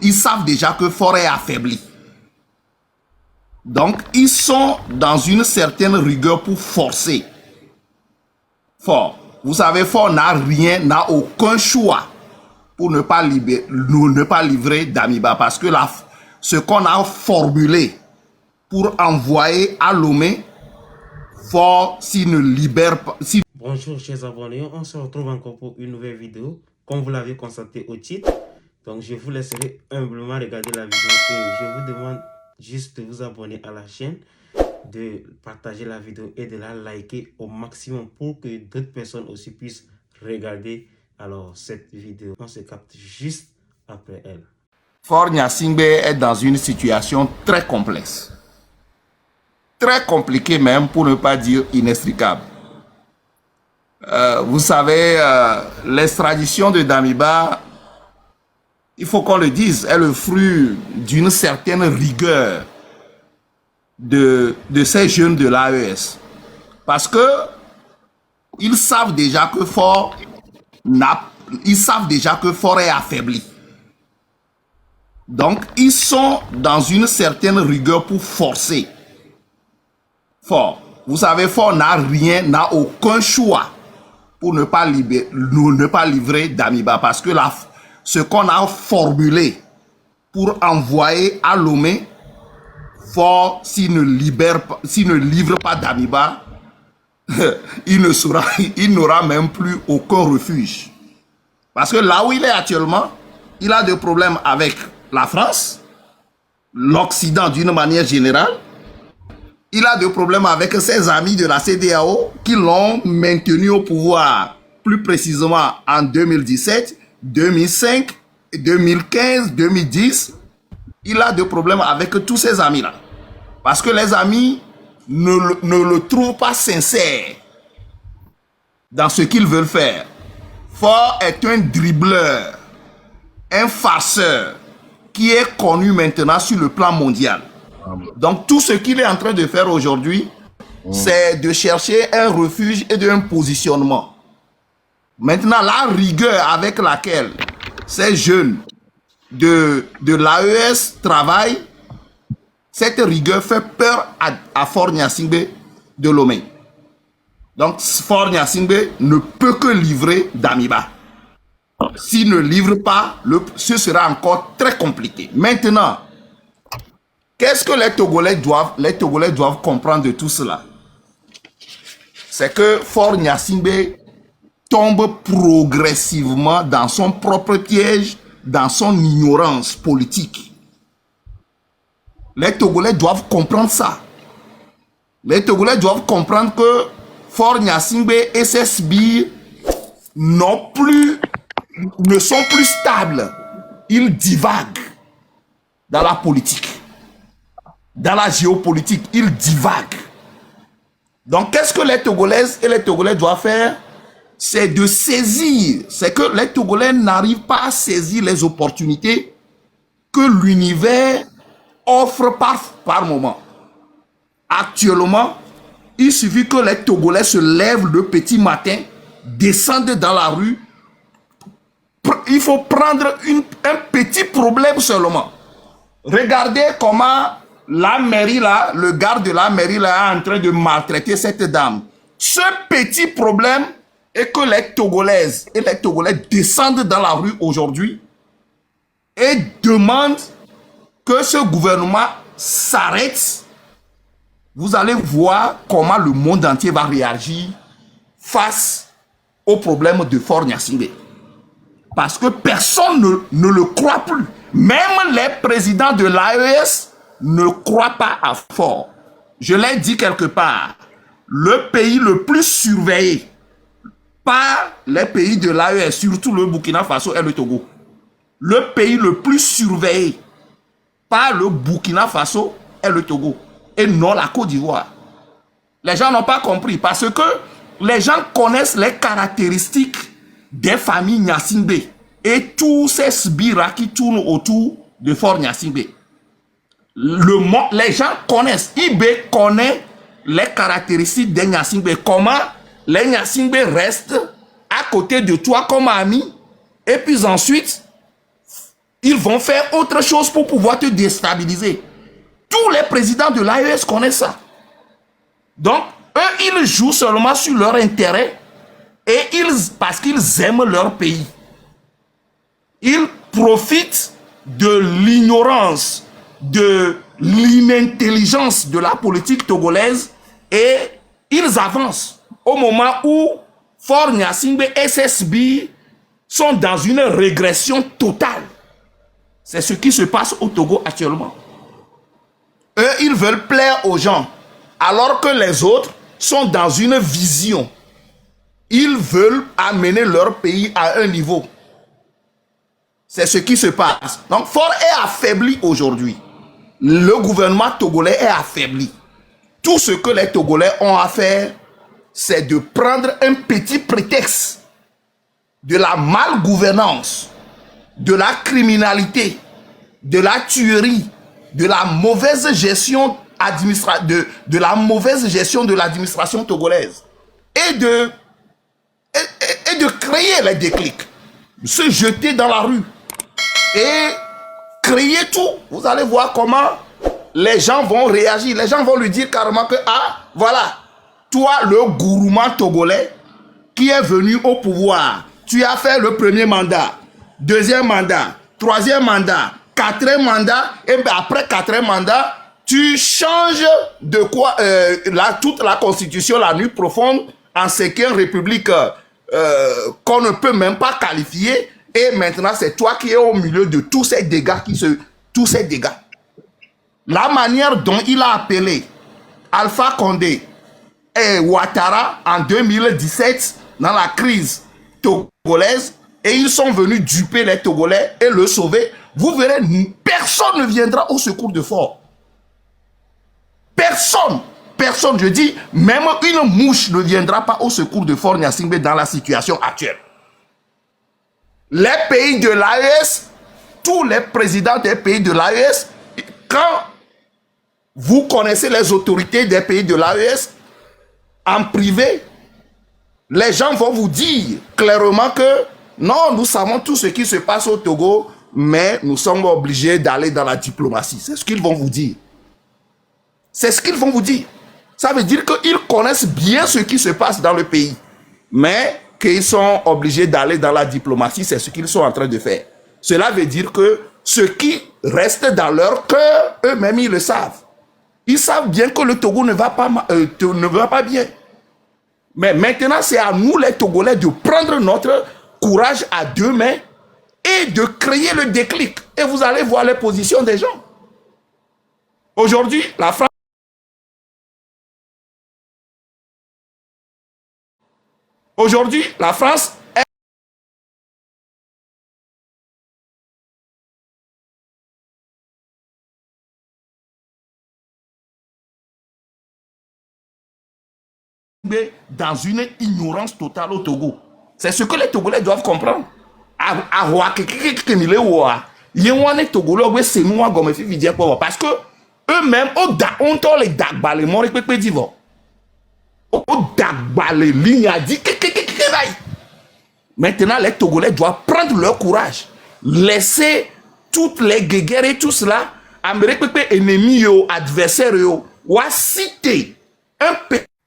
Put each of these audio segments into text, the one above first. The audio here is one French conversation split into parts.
ils savent déjà que Fort est affaibli. Donc, ils sont dans une certaine rigueur pour forcer Fort. Vous savez, Fort n'a aucun choix pour ne pas livrer Damiba. Parce que ce qu'on a formulé pour envoyer à Lomé, Fort, s'il ne libère pas... Bonjour chers abonnés, on se retrouve encore pour une nouvelle vidéo. Comme vous l'avez constaté au titre, donc je vous laisserai humblement regarder la vidéo et je vous demande juste de vous abonner à la chaîne, de partager la vidéo et de la liker au maximum pour que d'autres personnes aussi puissent regarder alors cette vidéo. On se capte juste après elle. Fort Gnassingbé est dans une situation très complexe. Très compliquée même, pour ne pas dire inextricable. Vous savez, l'extradition de Damiba, il faut qu'on le dise, est le fruit d'une certaine rigueur de ces jeunes de l'AES. Parce que ils savent déjà que Fort est affaibli. Donc, ils sont dans une certaine rigueur pour forcer Fort. Vous savez, Fort n'a aucun choix pour ne pas livrer Damiba. Parce que ce qu'on a formulé pour envoyer à Lomé, Fort, s'il ne livre pas Damiba, il n'aura même plus aucun refuge. Parce que là où il est actuellement, il a des problèmes avec la France, l'Occident d'une manière générale. Il a des problèmes avec ses amis de la CEDEAO qui l'ont maintenu au pouvoir, plus précisément en 2017, 2005, 2015, 2010. Il a des problèmes avec tous ses amis-là. Parce que les amis ne le trouvent pas sincère dans ce qu'ils veulent faire. Fort est un dribbleur, un farceur qui est connu maintenant sur le plan mondial. Donc tout ce qu'il est en train de faire aujourd'hui, c'est de chercher un refuge et un positionnement. Maintenant, la rigueur avec laquelle ces jeunes de l'AES travaillent, cette rigueur fait peur à Fort Gnassingbé de Lomé. Donc Fort Gnassingbé ne peut que livrer Damiba. S'il ne livre pas, ce sera encore très compliqué. Maintenant, qu'est-ce que les Togolais doivent comprendre de tout cela? C'est que Fort Gnassingbé tombe progressivement dans son propre piège, dans son ignorance politique. Les Togolais doivent comprendre ça. Les Togolais doivent comprendre que Fort Gnassingbé et ses sbires ne sont plus stables. Ils divaguent dans la politique. Dans la géopolitique, ils divaguent. Donc, qu'est-ce que les Togolaises et les Togolais doivent faire? C'est de saisir. C'est que les Togolais n'arrivent pas à saisir les opportunités que l'univers offre par moment. Actuellement, il suffit que les Togolais se lèvent le petit matin, descendent dans la rue. Il faut prendre un petit problème seulement. Regardez comment la mairie là, le garde de la mairie là est en train de maltraiter cette dame. Ce petit problème est que les Togolaises et les Togolais descendent dans la rue aujourd'hui et demandent que ce gouvernement s'arrête. Vous allez voir comment le monde entier va réagir face au problème de Fort Gnassingbé. Parce que personne ne le croit plus. Même les présidents de l'AES ne croient pas à Fort. Je l'ai dit quelque part. Le pays le plus surveillé par les pays de l'AES, surtout le Burkina Faso et le Togo. Le pays le plus surveillé par le Burkina Faso et le Togo. Et non la Côte d'Ivoire. Les gens n'ont pas compris parce que les gens connaissent les caractéristiques des familles Gnassingbé et tous ces sbires qui tournent autour de Fort Gnassingbé. Les gens connaissent, Ibé connaît les caractéristiques des Gnassingbé. Comment les Gnassingbé restent à côté de toi comme amis et puis ensuite Ils vont faire autre chose pour pouvoir te déstabiliser. Tous les présidents de l'AES connaissent ça. Donc, eux, ils jouent seulement sur leur intérêt et parce qu'ils aiment leur pays. Ils profitent de l'ignorance, de l'inintelligence de la politique togolaise et ils avancent au moment où Faure Gnassingbé et SSB sont dans une régression totale. C'est ce qui se passe au Togo actuellement. Eux, ils veulent plaire aux gens, alors que les autres sont dans une vision. Ils veulent amener leur pays à un niveau. C'est ce qui se passe. Donc, Faure est affaibli aujourd'hui. Le gouvernement togolais est affaibli. Tout ce que les Togolais ont à faire, c'est de prendre un petit prétexte de la malgouvernance, de la criminalité, de la tuerie, de la mauvaise gestion de l'administration togolaise et de créer les déclics, se jeter dans la rue et créer tout. Vous allez voir comment les gens vont réagir. Les gens vont lui dire carrément que, ah, voilà, toi, le gourouman togolais qui est venu au pouvoir, tu as fait le premier mandat, deuxième mandat, troisième mandat, quatrième mandat, et bien après quatrième mandat, tu changes de quoi toute la constitution, la nuit profonde, en cinquième république qu'on ne peut même pas qualifier, et maintenant c'est toi qui es au milieu de tous ces dégâts La manière dont il a appelé Alpha Condé et Ouattara en 2017 dans la crise togolaise, et ils sont venus duper les Togolais et le sauver, vous verrez, personne ne viendra au secours de Faure. Personne, je dis, même une mouche ne viendra pas au secours de Faure Gnassingbé dans la situation actuelle. Les pays de l'AES, tous les présidents des pays de l'AES, quand vous connaissez les autorités des pays de l'AES, en privé, les gens vont vous dire clairement que non, nous savons tout ce qui se passe au Togo, mais nous sommes obligés d'aller dans la diplomatie. C'est ce qu'ils vont vous dire. C'est ce qu'ils vont vous dire. Ça veut dire qu'ils connaissent bien ce qui se passe dans le pays, mais qu'ils sont obligés d'aller dans la diplomatie, c'est ce qu'ils sont en train de faire. Cela veut dire que ce qui reste dans leur cœur, eux-mêmes, ils le savent. Ils savent bien que le Togo ne va pas bien. Mais maintenant, c'est à nous, les Togolais, de prendre notre courage à deux mains et de créer le déclic. Et vous allez voir les positions des gens. Aujourd'hui, la France est dans une ignorance totale au Togo. C'est ce que les Togolais doivent comprendre. Parce que eux-mêmes, maintenant, les Togolais doivent prendre leur courage, laisser toutes les guerres et tout cela, ennemis, adversaires, ou citer un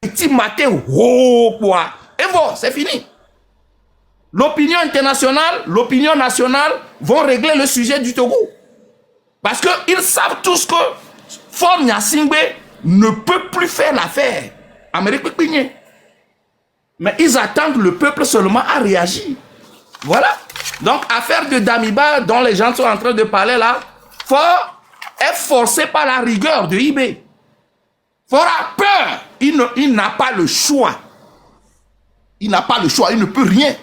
petit matin, et bon, c'est fini. L'opinion internationale, l'opinion nationale vont régler le sujet du Togo. Parce qu'ils savent tous que Faure Gnassingbé ne peut plus faire l'affaire. Mais ils attendent le peuple seulement à réagir. Voilà. Donc, affaire de Damiba dont les gens sont en train de parler là, Faure est forcé par la rigueur de IB. Faure a peur. Il n'a pas le choix. Il n'a pas le choix. Il ne peut rien.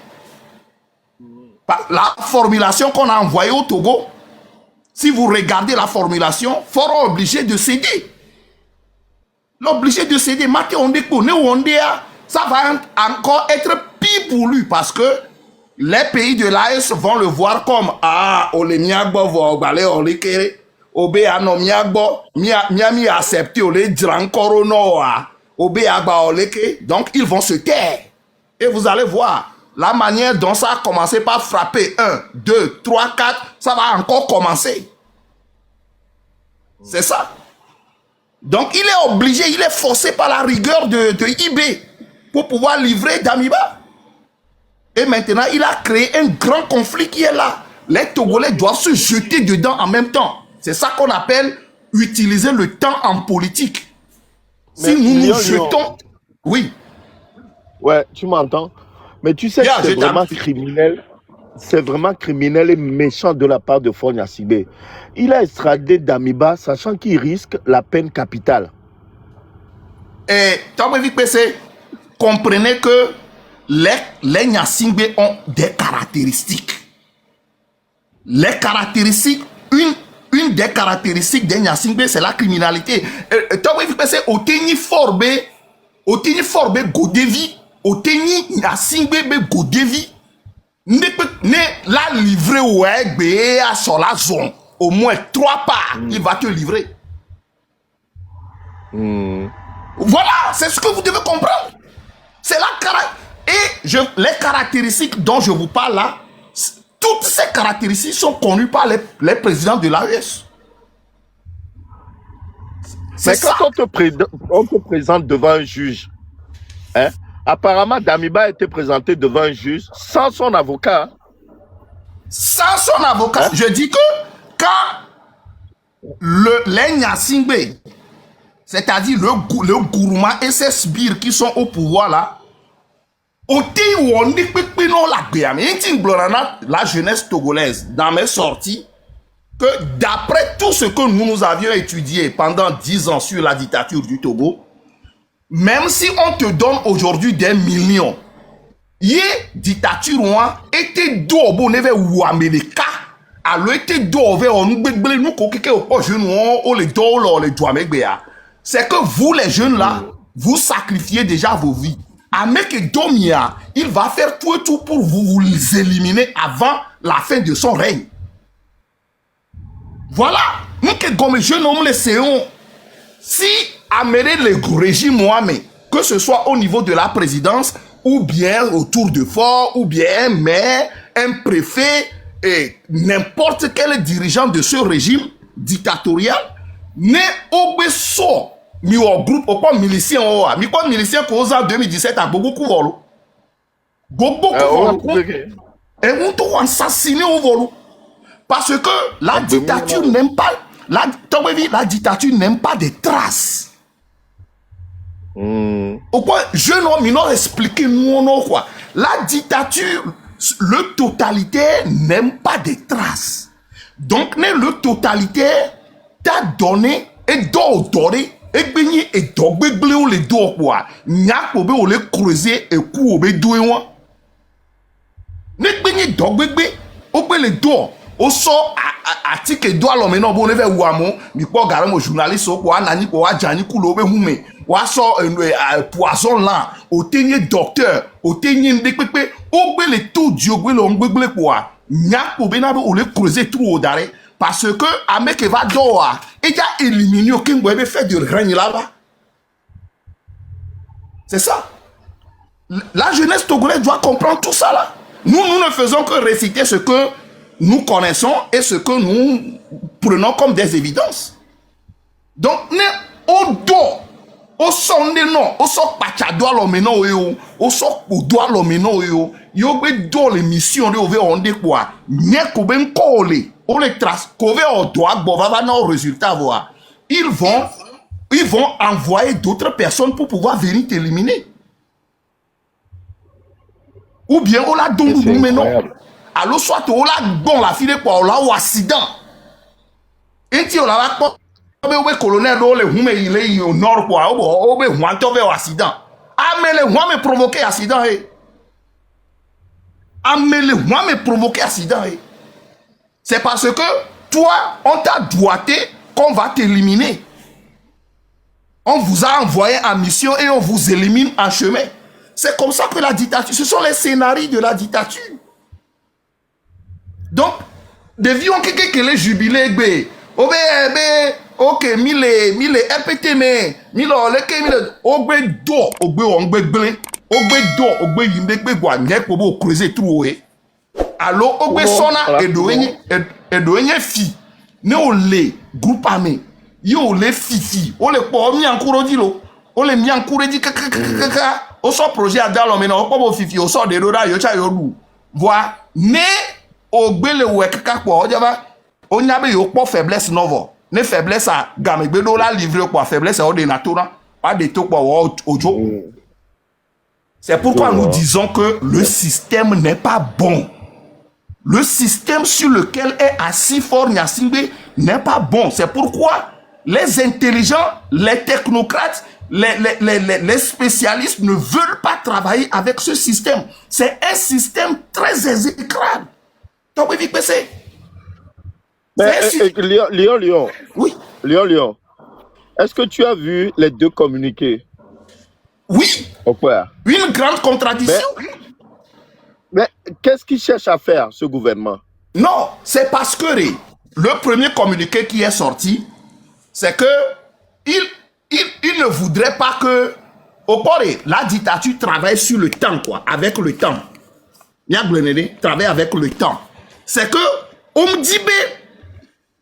La formulation qu'on a envoyée au Togo, si vous regardez la formulation, Faure est obligé de céder. L'obligé de céder. Ça va encore être pire pour lui parce que les pays de l'AES vont le voir comme ah, donc ils vont se taire. Et vous allez voir, la manière dont ça a commencé par frapper 1, 2, 3, 4, ça va encore commencer. C'est ça. Donc, il est obligé, il est forcé par la rigueur de IB pour pouvoir livrer Damiba. Et maintenant, il a créé un grand conflit qui est là. Les Togolais doivent se jeter dedans en même temps. C'est ça qu'on appelle utiliser le temps en politique. Si nous nous jetons... Oui. Ouais, tu m'entends? Mais tu sais que c'est vraiment criminel. C'est vraiment criminel et méchant de la part de Fogna Sibé. Il a extradé Damiba, sachant qu'il risque la peine capitale. Et Tambévi PC, comprenez que les Nyasingbe ont des caractéristiques. Les caractéristiques, une des caractéristiques des Nyasingbe, c'est la criminalité. Tambévi PC, Oteni Forbe Godevi, Oteni Nyasingbe Godevi, ne la livrer au à sur la zone. Au moins 3 parts, il va te livrer. Voilà, c'est ce que vous devez comprendre. C'est la les caractéristiques dont je vous parle là, toutes ces caractéristiques sont connues par les présidents de l'AES. Mais quand on te présente devant un juge, hein, apparemment Damiba a été présenté devant un juge sans son avocat. Sans son avocat, hein? Je dis que quand les Nyasingbe, c'est-à-dire le Gourouma et ses sbires qui sont au pouvoir là, la jeunesse togolaise, dans mes sorties, que d'après tout ce que nous avions étudié pendant 10 ans sur la dictature du Togo, même si on te donne aujourd'hui des millions, y dictature était dobo neve ou Amerika, alors était dobo on gbegble nous kokeke au jeune on les dolo les douamegbeya. C'est que vous les jeunes là, vous sacrifiez déjà vos vies. Avec Domia, il va faire tout et tout pour vous éliminer avant la fin de son règne. Voilà. Nous que comme jeunes hommes les séons, si amener le régime Mohamed, que ce soit au niveau de la présidence, ou bien autour de fort, ou bien un maire, un préfet, et n'importe quel dirigeant de ce régime dictatorial, n'est obeso, mi au groupe, au pas milicien, mi quoi milicien qu'aux ans 2017 à beaucoup volo. Beaucoup volo. Et on doit assassiner au volo. Parce que la dictature n'aime pas, la dictature n'aime pas des traces. Pourquoi je n'ai expliqué nous quoi. La dictature, le totalitaire n'aime pas des traces. Donc le totalitaire t'a donné et doit donner et béni et doit béblé ou les doigts quoi. N'a pas ou les creuser et coup au bédoué moi. Ne béni doit béblé au bé les doigts. Au sort article doit l'homme non bon ne ou amo mi po garam au journaliste au quoi nani ko wa jani kulo be hume wa so poison là au tenir docteur au tenir ndekpepe au be le tout diogbe le ngbegle quoi nya ko be na be o le creuser tout au dare parce que ameke va doa et ya éliminé aucun boy fait de règne là-bas. C'est ça. La jeunesse togolaise doit comprendre tout ça là. Nous ne faisons que réciter ce que nous connaissons et ce que nous prenons comme des évidences. Donc, au dos, au son de non, au son pachadoi l'omeno yo, au son poudois l'omeno yo, yo be do l'émission de ove onde quoi, nye koben kole, on les trace, kove on doit bova non résultat voir. Ils vont envoyer d'autres personnes pour pouvoir venir t'éliminer. Ou bien on la donne mais non. Alors soit on la bon la fille quoi on la ou accident et ti on la pas be colonel do le hume il est au nord quoi o be huan to be accident amele huan me provoquer accident amele huan me provoquer accident c'est parce que toi on t'a doigté qu'on va t'éliminer, on vous a envoyé en mission et on vous élimine en chemin. C'est comme ça que la dictature, ce sont les scénarios de la dictature. Donc, devions que les jubilés, ok, mille RPT, mille, ok, mille, ogbe do, ogbe, ogbe do ogbe yimbe gbe gwa nye pobo creuser trou e allo ogbe sona edo enye fi ne o le groupe armé yo le fifi o le po mi ankuro di lo o le mi ankuro di kaka o so projet adalo me na o po fifi o so de do da yo cha yo lu voi ne ogbe le we kaka po o jaba o nyabe yo po faiblesse novo ne faiblesse a gamegbe do la livrer po faiblesse o de natura pas de to po ojo. C'est pourquoi nous disons que le système n'est pas bon. Le système sur lequel est assis Faure Gnassingbé n'est pas bon. C'est pourquoi les intelligents, les technocrates, les spécialistes ne veulent pas travailler avec ce système. C'est un système très exécrable. Donc, oui, PC. Léon. Oui. Léon. Est-ce que tu as vu les deux communiqués? Oui. Une grande contradiction. Mais qu'est-ce qu'il cherche à faire, ce gouvernement? Non, c'est parce que le premier communiqué qui est sorti, c'est que il ne voudrait pas que, au port, la dictature travaille sur le temps, quoi, avec le temps. Travaille avec le temps. C'est que, on me dit,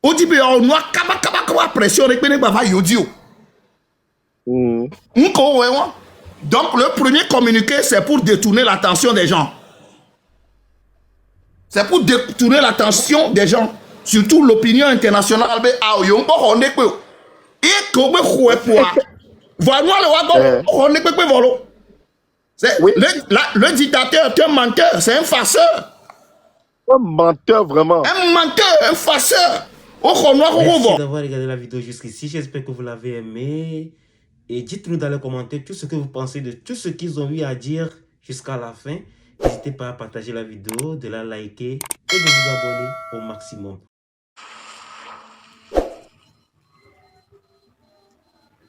on a kaba pression, donc le premier communiqué, c'est pour détourner l'attention des gens. C'est pour détourner l'attention des gens, surtout l'opinion internationale. Le dictateur est un menteur, c'est un farceur. Un menteur, vraiment. Un menteur, un farceur. Merci d'avoir regardé la vidéo jusqu'ici. J'espère que vous l'avez aimé. Et dites-nous dans les commentaires tout ce que vous pensez de tout ce qu'ils ont eu à dire jusqu'à la fin. N'hésitez pas à partager la vidéo, de la liker et de vous abonner au maximum.